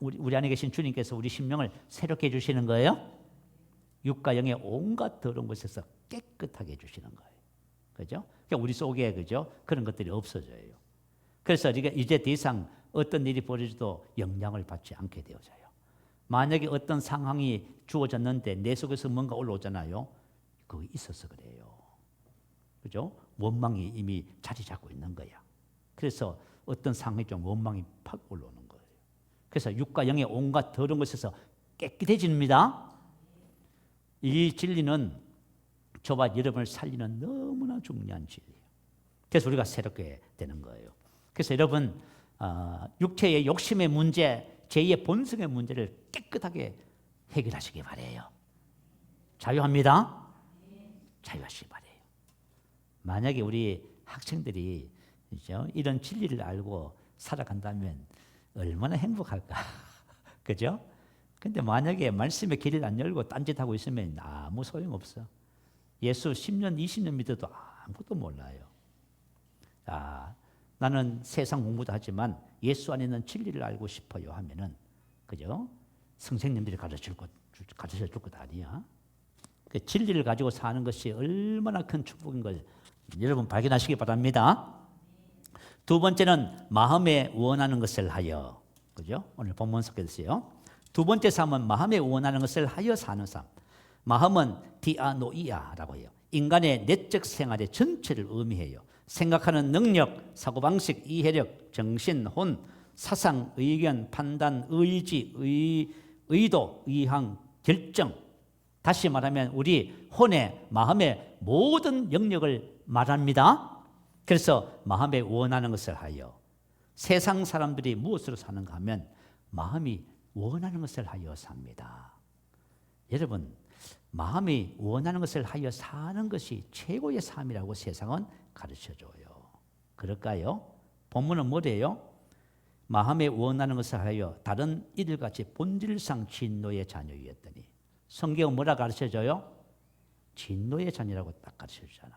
우리 안에 계신 주님께서 우리 심령을 새롭게 해주시는 거예요. 육과 영의 온갖 더러운 것에서 깨끗하게 해주시는 거예요. 그죠? 그러니까 우리 속에 그죠? 그런 것들이 없어져요. 그래서 이제 더 이상 어떤 일이 벌어져도 영향을 받지 않게 되어져요. 만약에 어떤 상황이 주어졌는데 내 속에서 뭔가 올라오잖아요. 그거 있어서 그래요. 그죠? 원망이 이미 자리 잡고 있는 거야. 그래서 어떤 상황이 좀 원망이 팍 올라오는 거예요. 그래서 육과 영의 온갖 더러운 것에서 깨끗해집니다. 이 진리는 저와 여러분을 살리는 너무나 중요한 진리예요. 그래서 우리가 새롭게 되는 거예요. 그래서 여러분 육체의 욕심의 문제, 제2의 본성의 문제를 깨끗하게 해결하시기 바래요. 자유합니다. 자유하시기 바래요. 만약에 우리 학생들이 이런 진리를 알고 살아간다면 얼마나 행복할까. 그죠? 근데 만약에 말씀의 길을 안 열고 딴짓하고 있으면 아무 소용없어. 예수 10년, 20년 믿어도 아무것도 몰라요. 나는 세상 공부도 하지만 예수 안에 있는 진리를 알고 싶어요 하면은 그죠? 선생님들이 가르쳐 줄 것 아니야. 그 진리를 가지고 사는 것이 얼마나 큰 축복인 걸 여러분 발견하시기 바랍니다. 두 번째는 마음에 원하는 것을 하여. 그죠? 오늘 본문 속에서요. 두 번째 삶은 마음에 원하는 것을 하여 사는 삶. 마음은 디아노이아라고 해요. 인간의 내적 생활의 전체를 의미해요. 생각하는 능력, 사고방식, 이해력, 정신, 혼, 사상, 의견, 판단, 의지, 의도, 의향, 결정. 다시 말하면 우리 혼의, 마음의 모든 영역을 말합니다. 그래서 마음에 원하는 것을 하여 세상 사람들이 무엇으로 사는가 하면 마음이 원하는 것을 하여 삽니다. 여러분, 마음이 원하는 것을 하여 사는 것이 최고의 삶이라고 세상은 가르쳐줘요. 그럴까요? 본문은 뭐래요? 마음에 원하는 것을 하여 다른 이들같이 본질상 진노의 자녀이었더니. 성경은 뭐라 가르쳐줘요? 진노의 자녀라고 딱 가르쳐주잖아.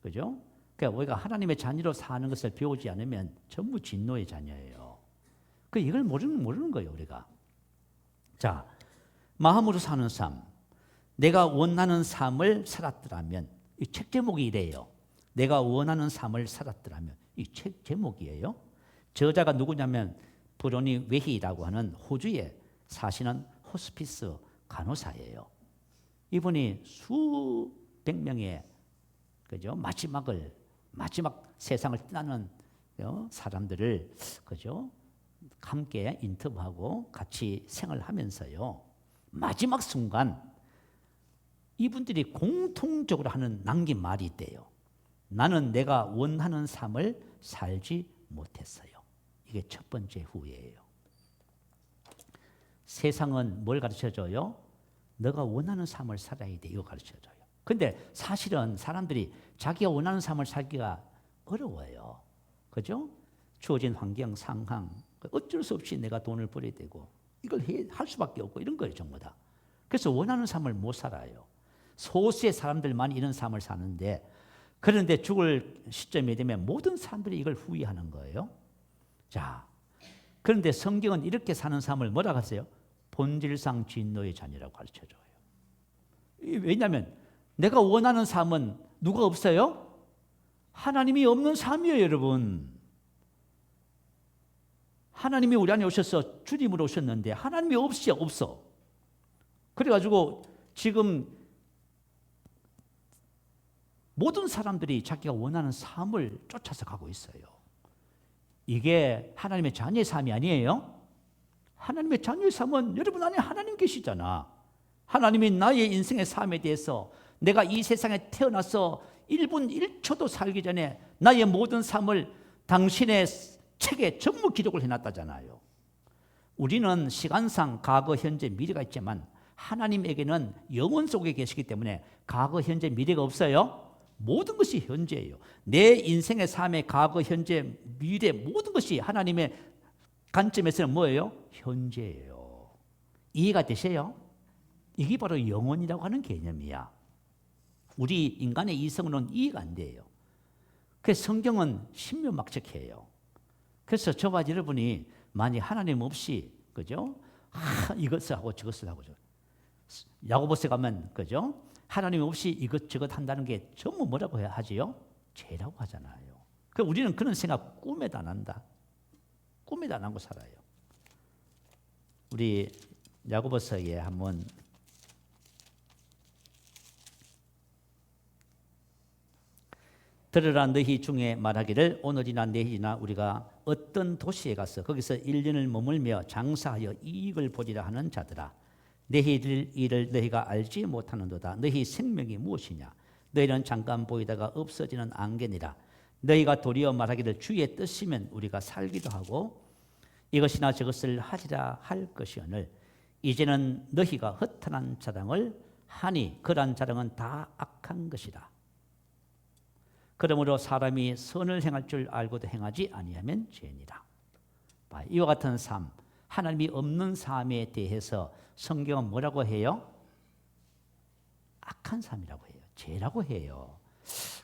그죠? 그러니까 우리가 하나님의 자녀로 사는 것을 배우지 않으면 전부 진노의 자녀예요. 이걸 모르는 거예요, 우리가. 자, 마음으로 사는 삶. 내가 원하는 삶을 살았더라면, 이 책 제목이 이래요. 내가 원하는 삶을 살았더라면, 이 책 제목이에요. 저자가 누구냐면 브로니 웨히라고 하는 호주에 사시는 호스피스 간호사예요. 이분이 수백 명의 그죠? 마지막 세상을 떠나는 사람들을 그죠? 함께 인터뷰하고 같이 생활하면서요. 마지막 순간 이분들이 공통적으로 남긴 말이 있대요. 나는 내가 원하는 삶을 살지 못했어요. 이게 첫 번째 후회예요. 세상은 뭘 가르쳐줘요? 너가 원하는 삶을 살아야 돼. 이거 가르쳐줘요. 근데 사실은 사람들이 자기가 원하는 삶을 살기가 어려워요. 그죠? 주어진 환경, 상황, 어쩔 수 없이 내가 돈을 벌어야 되고 이걸 할 수밖에 없고 이런 거예요, 전부 다. 그래서 원하는 삶을 못 살아요. 소수의 사람들만 이런 삶을 사는데, 그런데 죽을 시점이 되면 모든 사람들이 이걸 후회하는 거예요. 자, 그런데 성경은 이렇게 사는 삶을 뭐라고 하세요? 본질상 진노의 자녀라고 가르쳐줘요. 왜냐하면 내가 원하는 삶은 누가 없어요? 하나님이 없는 삶이에요, 여러분. 하나님이 우리 안에 오셔서 주님으로 오셨는데 하나님이 없어. 그래가지고 지금 모든 사람들이 자기가 원하는 삶을 쫓아서 가고 있어요. 이게 하나님의 자녀의 삶이 아니에요? 하나님의 자녀의 삶은 여러분 안에 하나님 계시잖아. 하나님이 나의 인생의 삶에 대해서 내가 이 세상에 태어나서 1분 1초도 살기 전에 나의 모든 삶을 당신의 책에 전부 기록을 해놨다잖아요. 우리는 시간상 과거, 현재, 미래가 있지만 하나님에게는 영원 속에 계시기 때문에 과거, 현재, 미래가 없어요. 모든 것이 현재예요. 내 인생의 삶의 과거, 현재, 미래 모든 것이 하나님의 관점에서는 뭐예요? 현재예요. 이해가 되세요? 이게 바로 영혼이라고 하는 개념이야. 우리 인간의 이성으로는 이해가 안 돼요. 그래서 성경은 신묘막측해요. 그래서 저와 여러분이 만약 하나님 없이 그죠? 이것을 하고 저것을 하고 야고보서에 가면 그죠? 하나님 없이 이것저것 한다는 게 전부 뭐라고 해야 하지요? 죄라고 하잖아요. 그 우리는 그런 생각 꿈에도 안 한다. 꿈에도 안 하고 살아요. 우리 야고보서에 한번 들으라 너희 중에 말하기를 오늘이나 내일이나 우리가 어떤 도시에 가서 거기서 1년을 머물며 장사하여 이익을 보리라 하는 자들아, 내일 일을 너희가 알지 못하는도다. 너희 생명이 무엇이냐? 너희는 잠깐 보이다가 없어지는 안개니라. 너희가 도리어 말하기를 주의 뜻이면 우리가 살기도 하고 이것이나 저것을 하리라 할 것이오늘 이제는 너희가 허탄한 자랑을 하니 그러한 자랑은 다 악한 것이라. 그러므로 사람이 선을 행할 줄 알고도 행하지 아니하면 죄니라. 이와 같은 삶, 하나님이 없는 삶에 대해서 성경은 뭐라고 해요? 악한 삶이라고 해요. 죄라고 해요.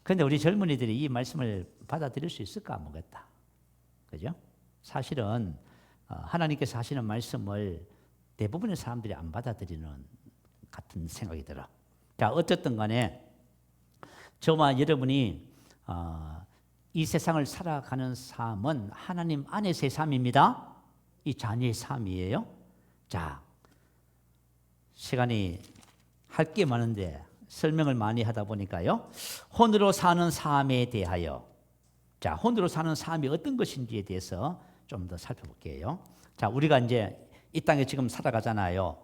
그런데 우리 젊은이들이 이 말씀을 받아들일 수 있을까 모르겠다. 그죠? 사실은 하나님께서 하시는 말씀을 대부분의 사람들이 안 받아들이는 같은 생각이 들어. 자, 어쨌든 간에 저와 여러분이 이 세상을 살아가는 삶은 하나님 안에서의 삶입니다. 이 자녀의 삶이에요. 자, 시간이 할 게 많은데 설명을 많이 하다 보니까요. 혼으로 사는 삶에 대하여, 자, 혼으로 사는 삶이 어떤 것인지에 대해서 좀 더 살펴볼게요. 자, 우리가 이제 이 땅에 지금 살아가잖아요.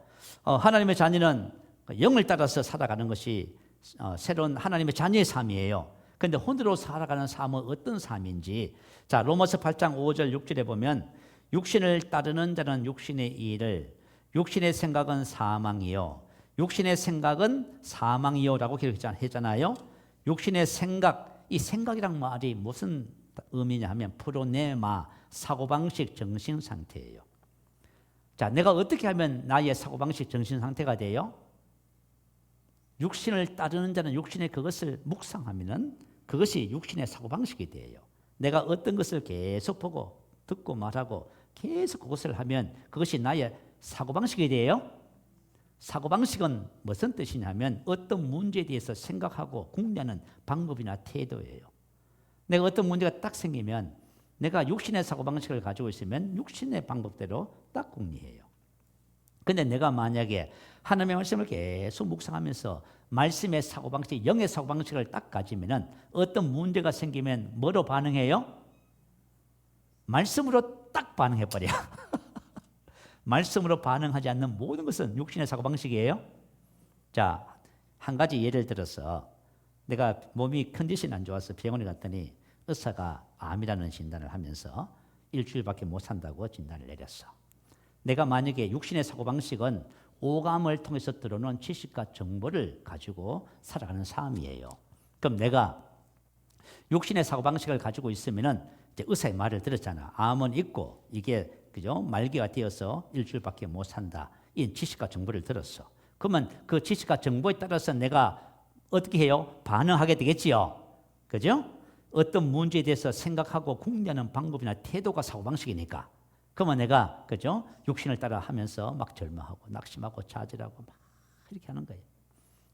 하나님의 자녀는 영을 따라서 살아가는 것이 새로운 하나님의 자녀의 삶이에요. 그런데 혼으로 살아가는 삶은 어떤 삶인지, 자, 로마서 8장 5절 6절에 보면 육신을 따르는 자는 육신의 일을, 육신의 생각은 사망이요, 육신의 생각은 사망이요라고 기록했잖아요. 육신의 생각, 이 생각이란 말이 무슨 의미냐 하면 프로네마, 사고방식, 정신 상태예요. 자, 내가 어떻게 하면 나의 사고방식, 정신 상태가 돼요? 육신을 따르는 자는 육신의 그것을 묵상하면은 그것이 육신의 사고방식이 돼요. 내가 어떤 것을 계속 보고 듣고 말하고 계속 그것을 하면 그것이 나의 사고방식이 돼요. 사고방식은 무슨 뜻이냐면 어떤 문제에 대해서 생각하고 궁리하는 방법이나 태도예요. 내가 어떤 문제가 딱 생기면 내가 육신의 사고방식을 가지고 있으면 육신의 방법대로 딱 궁리해요. 근데 내가 만약에 하나님의 말씀을 계속 묵상하면서 말씀의 사고방식, 영의 사고방식을 딱 가지면은 어떤 문제가 생기면 뭐로 반응해요? 말씀으로 딱 반응해버려. 말씀으로 반응하지 않는 모든 것은 육신의 사고방식이에요. 자, 한 가지 예를 들어서 내가 몸이 컨디션이 안 좋아서 병원에 갔더니 의사가 암이라는 진단을 하면서 일주일밖에 못 산다고 진단을 내렸어. 내가 만약에 육신의 사고방식은 오감을 통해서 들어오는 지식과 정보를 가지고 살아가는 삶이에요. 그럼 내가 육신의 사고방식을 가지고 있으면은 이제 의사의 말을 들었잖아. 암은 있고 이게 그죠? 말기가 되어서 일주일밖에 못 산다. 이 지식과 정보를 들었어. 그러면 그 지식과 정보에 따라서 내가 어떻게 해요? 반응하게 되겠지요. 그죠? 어떤 문제에 대해서 생각하고 궁리하는 방법이나 태도가 사고방식이니까. 그러면 내가 그죠? 육신을 따라 하면서 막 절망하고 낙심하고 좌절하고 막 이렇게 하는 거예요.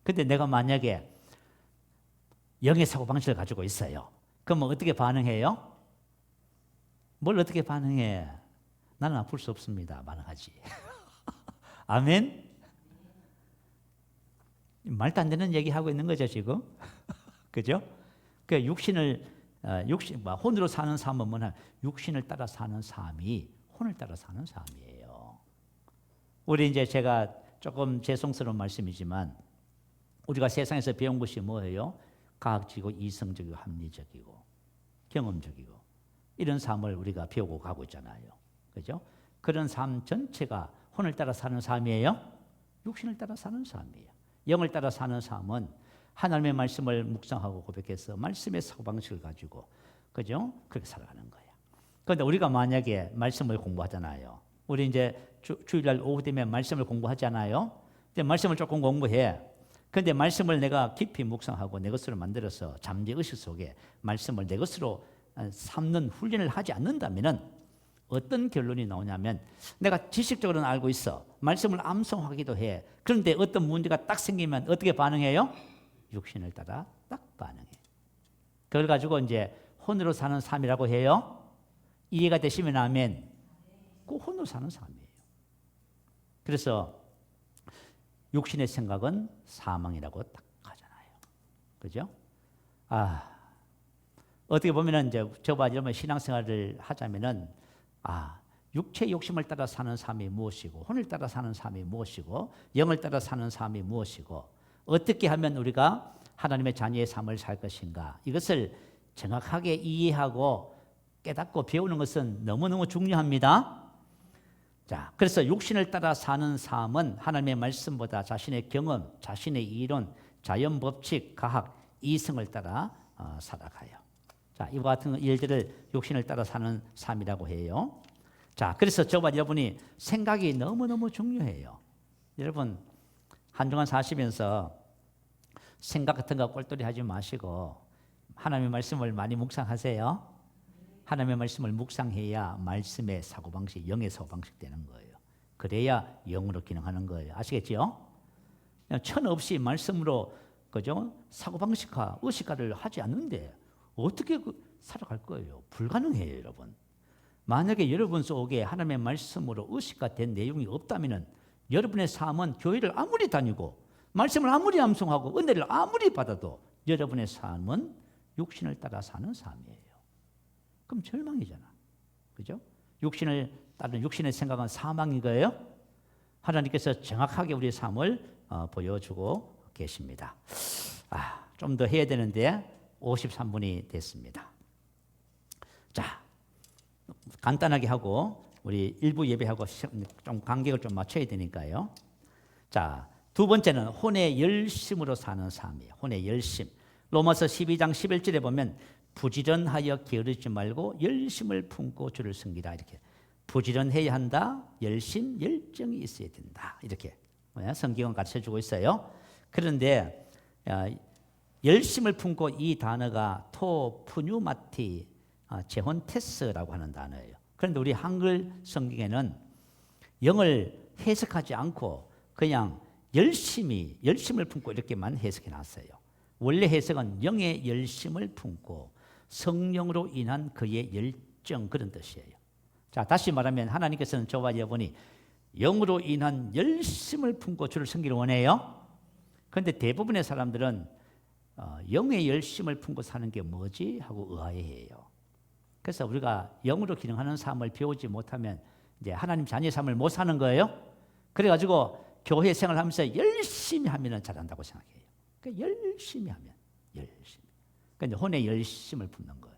근데 내가 만약에 영의 사고방식을 가지고 있어요. 그러면 어떻게 반응해요? 뭘 어떻게 반응해? 나는 아플 수 없습니다. 반응하지. 아멘? 말도 안 되는 얘기하고 있는 거죠, 지금? 그죠? 그 혼으로 사는 삶은 뭐냐? 육신을 따라 사는 삶이 혼을 따라 사는 삶이에요. 우리 이제 제가 조금 죄송스러운 말씀이지만 우리가 세상에서 배운 것이 뭐예요? 과학적이고 이성적이고 합리적이고 경험적이고 이런 삶을 우리가 배우고 가고 있잖아요. 그죠? 그런 삶 전체가 혼을 따라 사는 삶이에요? 육신을 따라 사는 삶이에요. 영을 따라 사는 삶은 하나님의 말씀을 묵상하고 고백해서 말씀의 사고방식을 가지고 그죠? 그렇게 살아가는 거예요. 그런데 우리가 만약에 말씀을 공부하잖아요. 우리 이제 주일날 오후 되면 말씀을 공부하잖아요. 근데 말씀을 조금 공부해. 그런데 말씀을 내가 깊이 묵상하고 내 것으로 만들어서 잠재의식 속에 말씀을 내 것으로 삼는 훈련을 하지 않는다면은 어떤 결론이 나오냐면 내가 지식적으로는 알고 있어. 말씀을 암송하기도 해. 그런데 어떤 문제가 딱 생기면 어떻게 반응해요? 육신을 따라 딱 반응해. 그걸 가지고 이제 혼으로 사는 삶이라고 해요. 이해가 되시면 아멘. 그 혼으로 사는 삶이에요. 그래서 육신의 생각은 사망이라고 딱 하잖아요. 그죠? 어떻게 보면은 이제 저와 이러면 신앙생활을 하자면은 육체의 욕심을 따라 사는 삶이 무엇이고 혼을 따라 사는 삶이 무엇이고 영을 따라 사는 삶이 무엇이고 어떻게 하면 우리가 하나님의 자녀의 삶을 살 것인가 이것을 정확하게 이해하고 깨닫고 배우는 것은 너무너무 중요합니다. 자, 그래서 육신을 따라 사는 삶은 하나님의 말씀보다 자신의 경험, 자신의 이론, 자연 법칙, 과학, 이성을 따라 살아가요. 자, 이와 같은 일들을 육신을 따라 사는 삶이라고 해요. 자, 그래서 저와 여러분이 생각이 너무너무 중요해요. 여러분, 한동안 사시면서 생각 같은 거 꼴똘히 하지 마시고 하나님의 말씀을 많이 묵상하세요. 하나님의 말씀을 묵상해야 말씀의 사고방식, 영의 사고방식 되는 거예요. 그래야 영으로 기능하는 거예요. 아시겠죠? 그냥 천없이 말씀으로 그죠? 사고방식화, 의식화를 하지 않는데 어떻게 살아갈 거예요? 불가능해요, 여러분. 만약에 여러분 속에 하나님의 말씀으로 의식화된 내용이 없다면 여러분의 삶은 교회를 아무리 다니고 말씀을 아무리 암송하고 은혜를 아무리 받아도 여러분의 삶은 육신을 따라 사는 삶이에요. 그럼 절망이잖아. 그죠? 육신을 따른 육신의 생각은 사망인 거예요. 하나님께서 정확하게 우리의 삶을 보여주고 계십니다. 좀 더 해야 되는데 53분이 됐습니다. 자, 간단하게 하고 우리 일부 예배하고 좀 간격을 좀 맞춰야 되니까요. 자, 두 번째는 혼의 열심으로 사는 삶이에요. 혼의 열심. 로마서 12장 11절에 보면 부지런하여 게으르지 말고 열심을 품고 주를 섬기라 이렇게. 부지런해야 한다. 열심, 열정이 있어야 된다. 이렇게 성경은 가르쳐주고 있어요. 그런데 열심을 품고 이 단어가 토푸뉴마티 제혼테스라고 하는 단어예요. 그런데 우리 한글 성경에는 영을 해석하지 않고 그냥 열심을 품고 이렇게만 해석해 놨어요. 원래 해석은 영의 열심을 품고 성령으로 인한 그의 열정 그런 뜻이에요. 자, 다시 말하면 하나님께서는 저와 여러분이 영으로 인한 열심을 품고 주를 섬기를 원해요. 그런데 대부분의 사람들은 영의 열심을 품고 사는 게 뭐지? 하고 의아해해요. 그래서 우리가 영으로 기능하는 삶을 배우지 못하면 이제 하나님 자녀의 삶을 못 사는 거예요. 그래가지고 교회 생활하면서 열심히 하면 잘한다고 생각해요. 그러니까 열심히 하면 열심히. 그러니까 혼의 열심을 품는 거예요.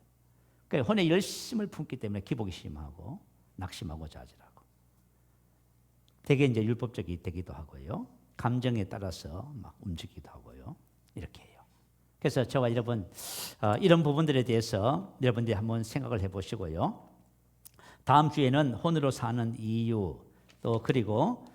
그러니까 혼의 열심을 품기 때문에 기복이 심하고 낙심하고 좌절하고. 되게 이제 율법적이 되기도 하고요. 감정에 따라서 막 움직이기도 하고요. 이렇게 해요. 그래서 저와 여러분 이런 부분들에 대해서 여러분들이 한번 생각을 해보시고요. 다음 주에는 혼으로 사는 이유 또 그리고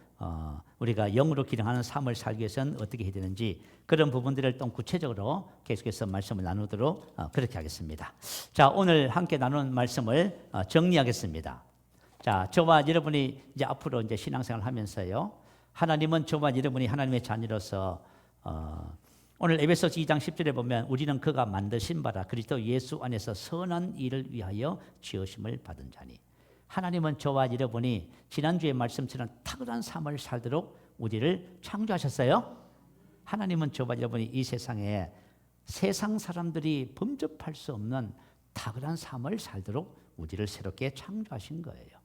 우리가 영으로 기능하는 삶을 살기 위해서는 어떻게 해야 되는지 그런 부분들을 좀 구체적으로 계속해서 말씀을 나누도록 그렇게 하겠습니다. 자, 오늘 함께 나눈 말씀을 정리하겠습니다. 자, 저와 여러분이 이제 앞으로 이제 신앙생활을 하면서요. 하나님은 저와 여러분이 하나님의 자녀로서 오늘 에베소서 2장 10절에 보면 우리는 그가 만드신 바라 그리스도 예수 안에서 선한 일을 위하여 지으심을 받은 자니. 하나님은 저와 여러분이 지난주의 말씀처럼 탁월한 삶을 살도록 우리를 창조하셨어요. 하나님은 저와 여러분이 이 세상에 세상 사람들이 범접할 수 없는 탁월한 삶을 살도록 우리를 새롭게 창조하신 거예요.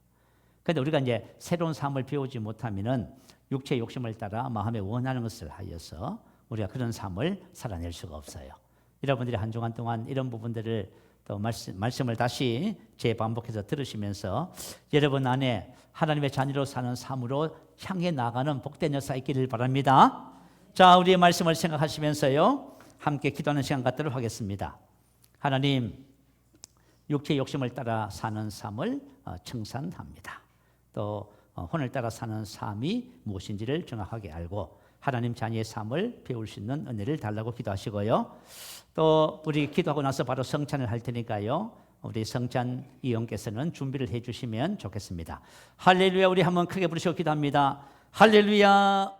그런데 우리가 이제 새로운 삶을 배우지 못하면은 육체의 욕심을 따라 마음에 원하는 것을 하여서 우리가 그런 삶을 살아낼 수가 없어요. 여러분들이 한 주간 동안 이런 부분들을 또 말씀을 다시 재반복해서 들으시면서 여러분 안에 하나님의 자녀로 사는 삶으로 향해 나가는 복된 역사 있기를 바랍니다. 자, 우리의 말씀을 생각하시면서요. 함께 기도하는 시간 갖도록 하겠습니다. 하나님, 육체의 욕심을 따라 사는 삶을 청산합니다. 또 혼을 따라 사는 삶이 무엇인지를 정확하게 알고 하나님 자녀의 삶을 배울 수 있는 은혜를 달라고 기도하시고요. 또 우리 기도하고 나서 바로 성찬을 할 테니까요. 우리 성찬 이용께서는 준비를 해 주시면 좋겠습니다. 할렐루야. 우리 한번 크게 부르시고 기도합니다. 할렐루야.